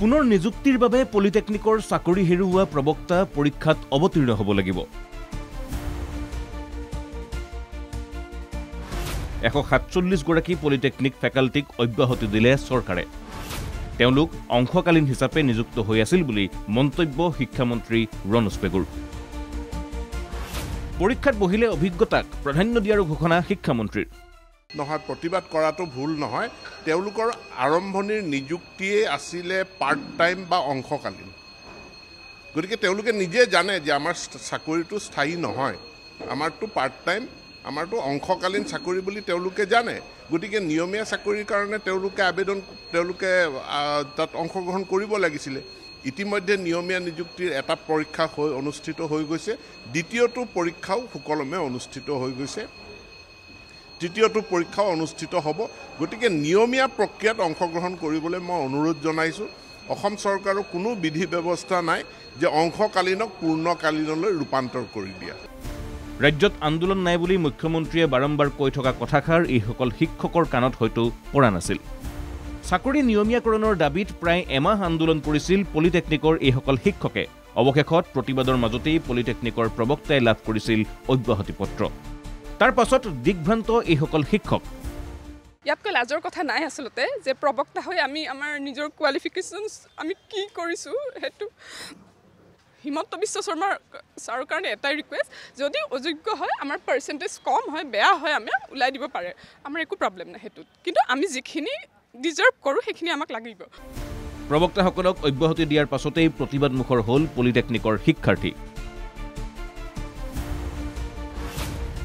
পুনৰ নিযুক্তিৰ বাবে পলিটেকনিকৰ চাকৰি হেৰুওৱা প্ৰবক্তা পৰীক্ষাত অৱতীৰ্ণ হ'ব লাগিব। 147 গৰাকী পলিটেকনিক ফেকাল্টিক অব্যাহতি দিলে চৰকাৰে। তেওঁলোক অংশকালীন হিচাপে নিযুক্ত হৈ আছিল বুলি মন্তব্য শিক্ষামন্ত্ৰী ৰণোজ পেগুৰ। পৰীক্ষাত বহিলে অভিজ্ঞতাক প্ৰাধান্য দিয়াৰ ঘোষণা শিক্ষামন্ত্ৰীৰ। নহয়, প্ৰতিবাদ কৰাটো ভুল নহয়। তেওঁলোকৰ আৰম্ভণিৰ নিযুক্তিয়ে আছিলে পাৰ্ট টাইম বা অংশকালীন। গতিকে তেওঁলোকে নিজে জানে যে আমাৰ চাকৰিটো স্থায়ী নহয়, আমাৰটো পাৰ্ট টাইম, আমাৰটো অংশকালীন চাকৰি বুলি তেওঁলোকে জানে। গতিকে নিয়মীয়া চাকৰিৰ কাৰণে তেওঁলোকে তাত অংশগ্ৰহণ কৰিব লাগিছিলে। ইতিমধ্যে নিয়মীয়া নিযুক্তিৰ এটা পৰীক্ষা অনুষ্ঠিত হৈ গৈছে, দ্বিতীয়টো পৰীক্ষাও সুকলমে অনুষ্ঠিত হৈ গৈছে, তৃতীয়টো পৰীক্ষাও অনুষ্ঠিত হ'ব। গতিকে নিয়মীয়া প্ৰক্ৰিয়াত অংশগ্ৰহণ কৰিবলৈ মই অনুৰোধ জনাইছোঁ। অসম চৰকাৰৰ কোনো বিধি ব্যৱস্থা নাই যে অংশকালীনক পূৰ্ণকালীনলৈ ৰূপান্তৰ কৰি দিয়া। ৰাজ্যত আন্দোলন নাই বুলি মুখ্যমন্ত্ৰীয়ে বাৰম্বাৰ কৈ থকা কথাষাৰ এইসকল শিক্ষকৰ কাণত হয়তো পৰা নাছিল। চাকৰি নিয়মীয়াকৰণৰ দাবীত প্ৰায় এমাহ আন্দোলন কৰিছিল পলিটেকনিকৰ এইসকল শিক্ষকে। অৱশেষত প্ৰতিবাদৰ মাজতেই পলিটেকনিকৰ প্ৰবক্তাই লাভ কৰিছিল অব্যাহতি পত্ৰ। তাৰ পাছত দিগ্ভ্ৰান্ত এইসকল শিক্ষক। ইয়াতকৈ লাজৰ কথা নাই আচলতে যে প্ৰবক্তা হৈ আমি আমাৰ নিজৰ কোৱালিফিকেশ্যনছ আমি কি কৰিছোঁ সেইটো। হিমন্ত বিশ্ব শৰ্মাৰ ছাৰৰ কাৰণে এটাই ৰিকুৱেষ্ট, যদি অযোগ্য হয়, আমাৰ পাৰ্চেণ্টেজ কম হয়, বেয়া হয়, আমি ওলাই দিব পাৰে, আমাৰ একো প্ৰব্লেম নাই সেইটোত। কিন্তু আমি যিখিনি ডিজাৰ্ভ কৰোঁ সেইখিনি আমাক লাগিব। প্ৰবক্তাসকলক অব্যাহতি দিয়াৰ পাছতেই প্ৰতিবাদমুখৰ হ'ল পলিটেকনিকৰ শিক্ষাৰ্থী।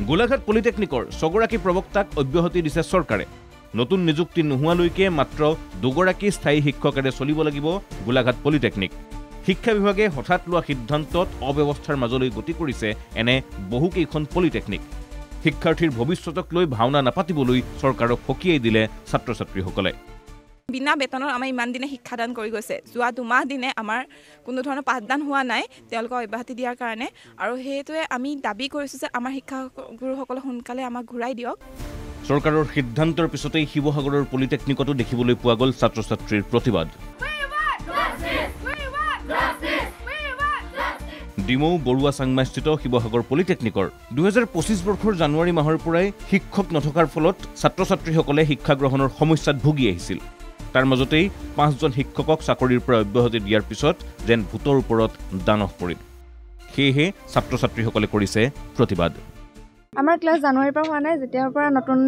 গোলাঘাট পলিটেকনিকৰ 6 গৰাকী প্ৰবক্তাক অব্যাহতি দিছে চৰকাৰে। নতুন নিযুক্তি নোহোৱালৈকে মাত্ৰ 2 গৰাকী স্থায়ী শিক্ষকেৰে চলিব লাগিব গোলাঘাট পলিটেকনিক। শিক্ষা বিভাগে হঠাৎ লোৱা সিদ্ধান্তত অব্যৱস্থাৰ মাজলৈ গতি কৰিছে এনে বহুকেইখন পলিটেকনিক। শিক্ষাৰ্থীৰ ভৱিষ্যতক লৈ ভাওনা নাপাতিবলৈ চৰকাৰক সকীয়াই দিলে ছাত্ৰ ছাত্ৰীসকলে। বিনা বেতনত আমাৰ ইমান দিনে শিক্ষাদান কৰি গৈছে, যোৱা 2 মাহ দিনে আমাৰ কোনো ধৰণৰ পাঠদান হোৱা নাই তেওঁলোকক অব্যাহতি দিয়াৰ কাৰণে। আৰু সেইটোৱে আমি দাবী কৰিছোঁ যে আমাৰ শিক্ষাগুৰুসকলক সোনকালে আমাক ঘূৰাই দিয়ক। চৰকাৰৰ সিদ্ধান্তৰ পিছতেই শিৱসাগৰৰ পলিটেকনিকতো দেখিবলৈ পোৱা গ'ল ছাত্ৰ ছাত্ৰীৰ প্ৰতিবাদ। ডিমৌ বৰুৱা চাংমাস্থিত শিৱসাগৰ পলিটেকনিকৰ 2025 বৰ্ষৰ জানুৱাৰী মাহৰ পৰাই শিক্ষক নথকাৰ ফলত ছাত্ৰ ছাত্ৰীসকলে শিক্ষা গ্ৰহণৰ সমস্যাত ভুগি আহিছিল। তাৰ মাজতেই 5জন শিক্ষকক চাকৰিৰ পৰা অব্যাহতি দিয়াৰ পিছত যেন ভোটৰ ওপৰত দানহ পৰিল। সেয়েহে ছাত্ৰ ছাত্ৰীসকলে কৰিছে প্ৰতিবাদ। আমাৰ ক্লাছ জানুৱাৰীৰ পৰা হোৱা নাই, যেতিয়াৰ পৰা নতুন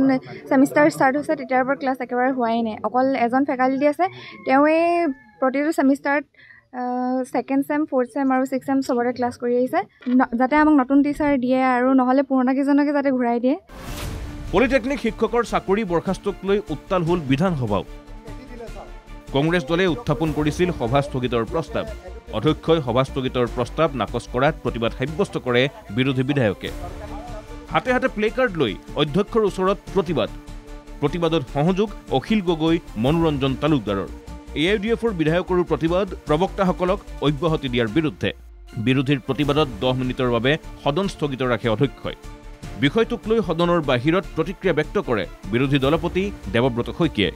ছেমিষ্টাৰ ষ্টাৰ্ট হৈছে তেতিয়াৰ পৰা ক্লাছ একেবাৰে হোৱাই নাই। অকল এজন ফেকাল্টি আছে, তেওঁৱে প্ৰতিটো ছেমিষ্টাৰত 2nd ছেম, 4th ছেম আৰু 6th ছেম চবতে ক্লাছ কৰি আহিছে, যাতে আমাক নতুন টিচাৰ দিয়ে আৰু নহ'লে পুৰণাকেইজনকে যাতে ঘূৰাই দিয়ে। পলিটেকনিক শিক্ষকৰ চাকৰি বৰ্খাস্তক লৈ উত্তাল হ'ল বিধানসভাও। কংগ্ৰেছ দলে উত্থাপন কৰিছিল সভা স্থগিতৰ প্ৰস্তাৱ। অধ্যক্ষই সভা স্থগিতৰ প্ৰস্তাৱ নাকচ কৰাত প্ৰতিবাদ সাব্যস্ত কৰে বিৰোধী বিধায়কে। হাতে হাতে প্লেকাৰ্ড লৈ অধ্যক্ষৰ ওচৰত প্ৰতিবাদত সহযোগ অখিল গগৈ, মনোৰঞ্জন তালুকদাৰৰ। AIUDFৰ বিধায়কৰো প্ৰতিবাদ প্ৰবক্তাসকলক অব্যাহতি দিয়াৰ বিৰুদ্ধে। বিৰোধীৰ প্ৰতিবাদত 10 মিনিটৰ বাবে সদন স্থগিত ৰাখে অধ্যক্ষই। বিষয়টোক লৈ সদনৰ বাহিৰত প্ৰতিক্ৰিয়া ব্যক্ত কৰে বিৰোধী দলপতি দেৱব্ৰত শইকীয়াই।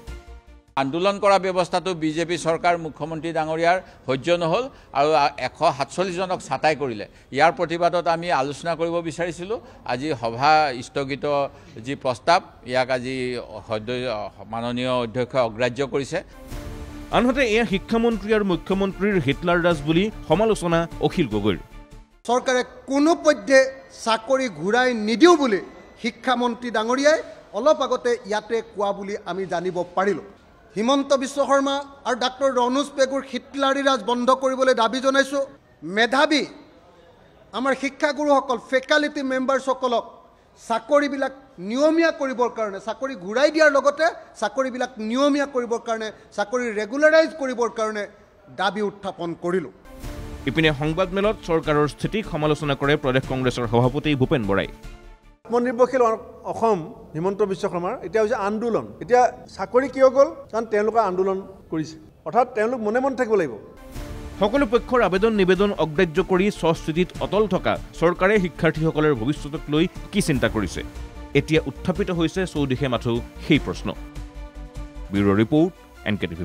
আন্দোলন কৰা ব্যৱস্থাটো বিজেপি চৰকাৰ মুখ্যমন্ত্ৰী ডাঙৰীয়াৰ সহ্য নহ'ল আৰু 147 জনক ছাঁটাই কৰিলে। ইয়াৰ প্ৰতিবাদত আমি আলোচনা কৰিব বিচাৰিছিলোঁ। আজি সভা স্থগিত যি প্ৰস্তাৱ, ইয়াক আজি মাননীয় অধ্যক্ষই অগ্ৰাহ্য কৰিছে। আনহাতে এয়া শিক্ষামন্ত্ৰী আৰু মুখ্যমন্ত্ৰীৰ হিটলাৰ ৰাজ বুলি সমালোচনা অখিল গগৈৰ। চৰকাৰে কোনোপধ্যে চাকৰি ঘূৰাই নিদিওঁ বুলি শিক্ষামন্ত্ৰী ডাঙৰীয়াই অলপ আগতে ইয়াতে কোৱা বুলি আমি জানিব পাৰিলোঁ। হিমন্ত বিশ্ব শৰ্মা আৰু ডাক্তৰ ৰণোজ পেগুৰ হিটলাৰী ৰাজ বন্ধ কৰিবলৈ দাবী জনাইছোঁ। মেধাৱী আমাৰ শিক্ষাগুৰুসকল, ফেকাল্টি মেম্বাৰ্ছসকলক চাকৰিবিলাক নিয়মীয়া কৰিবৰ কাৰণে, চাকৰি ঘূৰাই দিয়াৰ লগতে চাকৰিবিলাক নিয়মীয়া কৰিবৰ কাৰণে, চাকৰি ৰেগুলাৰাইজ কৰিবৰ কাৰণে দাবী উত্থাপন কৰিলোঁ। ইপিনে সংবাদমেলত চৰকাৰৰ স্থিতিক সমালোচনা কৰে প্ৰদেশ কংগ্ৰেছৰ সভাপতি ভূপেন বৰাই। আত্মনিৰ্ভৰশীল অসম হিমন্ত বিশ্ব শৰ্মাৰ এতিয়া হৈছে আন্দোলন। এতিয়া চাকৰি কিয় গ'ল? কাৰণ তেওঁলোকে আন্দোলন কৰিছে, অৰ্থাৎ তেওঁলোক মনে মনে থাকিব লাগিব। সকলো পক্ষৰ আবেদন নিবেদন অগ্ৰাহ্য কৰি স্বস্থিতিত অটল থকা চৰকাৰে শিক্ষাৰ্থীসকলৰ ভৱিষ্যতক লৈ কি চিন্তা কৰিছে? এতিয়া উত্থাপিত হৈছে চৌদিশে মাথো সেই প্ৰশ্ন। Bureau' report, NKTV+।